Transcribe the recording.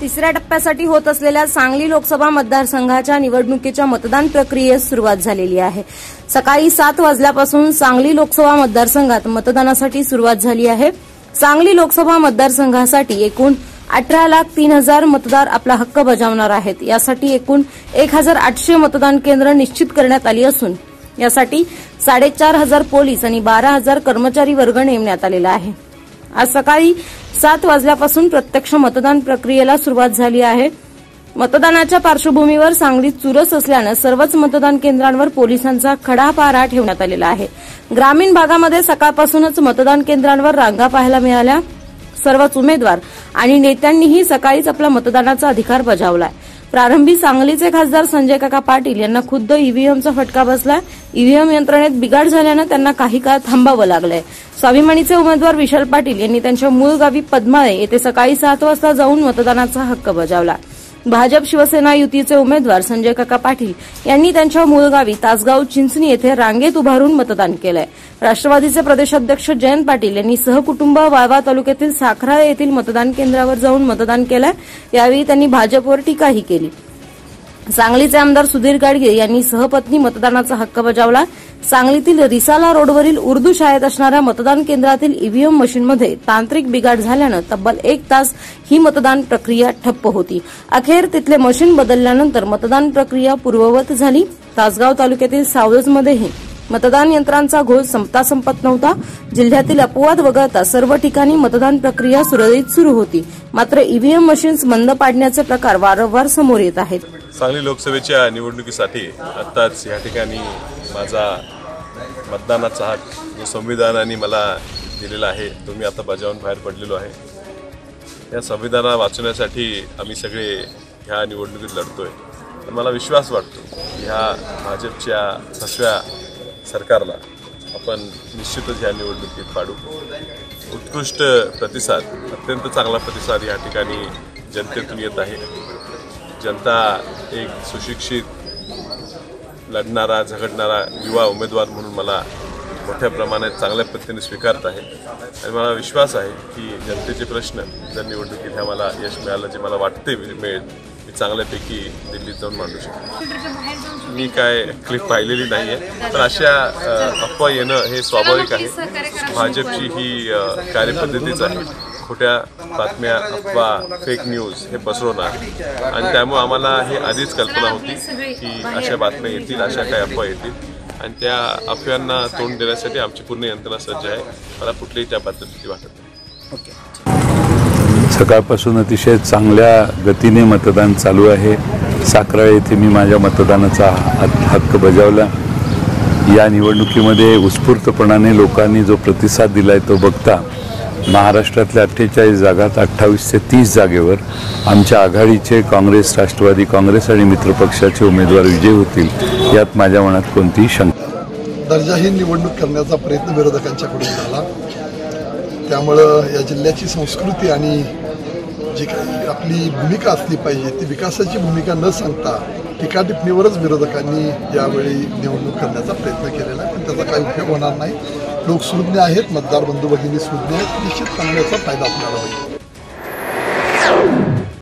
तिसऱ्या टप्प्यासाठी होत असलेल्या सांगली लोकसभा मतदारसंघाच्या निवडणुकीच्या मतदान प्रक्रियेस सुरुवात झालेली आहे। सकाळी 7 वाजल्यापासून सांगली लोकसभा मतदारसंघात मतदानासाठी सुरुवात झाली आहे। सांगली लोकसभा मतदारसंघासाठी एकूण 18,03,000 मतदार आपला हक्क बजावणार आहेत। यासाठी एकूण 1,800 मतदान केंद्र निश्चित करण्यात आली असून यासाठी 4,500 पोलीस आणि 12,000 कर्मचारी वर्ग नेमण्यात आलेला आहे। आज सकाळी 7 वाजल्यापासून प्रत्यक्ष मतदान प्रक्रियेला सुरुवात झाली आहे। मतदानाच्या पार्श्वभूमीवर सांगलीत चुरस असल्याने सर्वच मतदान केंद्रांवर पोलिसांचा खडा पहारा ठेवण्यात आलेला आहे। ग्रामीण भागामध्ये सकाळपासूनच मतदान केंद्रांवर रांगा पाहायला मिळाल्या। सर्वच उमेदवार आणि नेत्यांनीही सकाळीच आपला मतदानाचा अधिकार बजावलाय। प्रारंभी सांगलीचे खासदार संजय काका पाटील यांना खुद्द ईव्हीएमचा फटका बसलाय। ईव्हीएम यंत्रणेत बिघाड झाल्याने त्यांना काही काळ थांबावं लागलंय। स्वाभिमानीचे उमेदवार विशाल पाटील यांनी त्यांच्या मूळ गावी पद्माळे येथे सकाळी 7 वाजता जाऊन मतदानाचा हक्क बजावला। भाजप शिवसेना युतीचे उमेदवार संजय काका पाटील यांनी त्यांच्या मूळ गावी तासगाव चिंचणी येथे रांगेत उभारून मतदान केलंय। राष्ट्रवादीचे प्रदेशाध्यक्ष जयंत पाटील यांनी सहकुटुंब वाळवा तालुक्यातील साखरा येथील मतदान केंद्रावर जाऊन मतदान केलंय। यावेळी त्यांनी भाजपवर टीकाही केली। सांगलीचे आमदार सुधीर गाडगे यांनी सहपत्नी मतदानाचा हक्क बजावला। सांगलीतील रिसाला रोडवरील उर्दू शाळेत असणाऱ्या मतदान केंद्रातील ईव्हीएम मशीनमध्ये तांत्रिक बिघाड झाल्यानं तब्बल 1 तास ही मतदान प्रक्रिया ठप्प होती। अखेर तिथले मशीन बदलल्यानंतर मतदान प्रक्रिया पूर्ववत झाली। तासगाव तालुक्यातील सावजमध्येही मतदान यंत्रांचा घोळ संपत नव्हता। जिल्ह्यातील अपवाद वगळता सर्व ठिकाणी मतदान प्रक्रिया सुरळीत सुरू होती। मात्र ईव्हीएम मशीन्स बंद पाडण्याचे प्रकार वारंवार समोर येत आहेत। सांगली लोकसभेच्या निवडणुकीसाठी आत्ताच या ठिकाणी माझा मतदानाचा हक्क जो संविधानाने मला दिलेला आहे तो मी आता बजावून बाहेर पडलेलो आहे। या संविधानाला वाचवण्यासाठी आम्ही सगळे ह्या निवडणुकीत लढतोय। मला विश्वास वाटतो की ह्या भाजपच्या फसव्या सरकारला आपण निश्चितच ह्या निवडणुकीत पाडू। उत्कृष्ट प्रतिसाद, अत्यंत चांगला प्रतिसाद या ठिकाणी जनतेतून येत आहे। जनता एक सुशिक्षित, लढणारा, झगडणारा युवा उमेदवार म्हणून मला मोठ्या प्रमाणात चांगल्या पद्धतीने स्वीकारत आहे आणि मला विश्वास आहे की जनतेचे प्रश्न जर निवडणुकीत ह्या मला यश मिळालं, जे मला वाटते मिळेल, मी चांगल्यापैकी दिल्लीत जाऊन मांडू शकतो। मी काय क्लिप पाहिलेली नाही आहे, पण अशा अफवा येणं हे स्वाभाविक आहे। भाजपची ही कार्यपद्धतीच आहे। खोट्या बातम्या, अफवा, फेक न्यूज हे पसरवणार आणि त्यामुळे आम्हाला हे आधीच कल्पना होती की अशा बातम्या येतील, अशा काही अफवा येतील आणि त्या अफवांना तोंड देण्यासाठी आमची पूर्ण यंत्रणा सज्ज आहे। मला कुठलीही त्या पद्धतीची वाटत नाही। सकाळपासून अतिशय चांगल्या गतीने मतदान चालू आहे। साखरा येथे मी माझ्या मतदानाचा हक्क बजावला। या निवडणुकीमध्ये उत्स्फूर्तपणाने लोकांनी जो प्रतिसाद दिलाय तो बघता महाराष्ट्रातल्या 48 जागात 28 ते 30 जागेवर आमच्या आघाडीचे काँग्रेस, राष्ट्रवादी काँग्रेस आणि मित्रपक्षाचे उमेदवार विजयी होतील यात माझ्या मनात कोणतीही शंका नाही। दर्जाहीन निवडणूक करण्याचा प्रयत्न विरोधकांच्याकडून झाला, त्यामुळं या जिल्ह्याची संस्कृती आणि जी काही आपली भूमिका असली पाहिजे ती विकासाची भूमिका न सांगता टीकाटिप्पणीवरच विरोधकांनी यावेळी निवडणूक करण्याचा प्रयत्न केलेला आहे, पण त्याचा काही उपयोग होणार नाही। लोक सुज्ञ आहेत, मतदार बंधू भगिनी सुज्ञ आहेत, निश्चित चांगल्याचा फायदा आपल्याला होईल।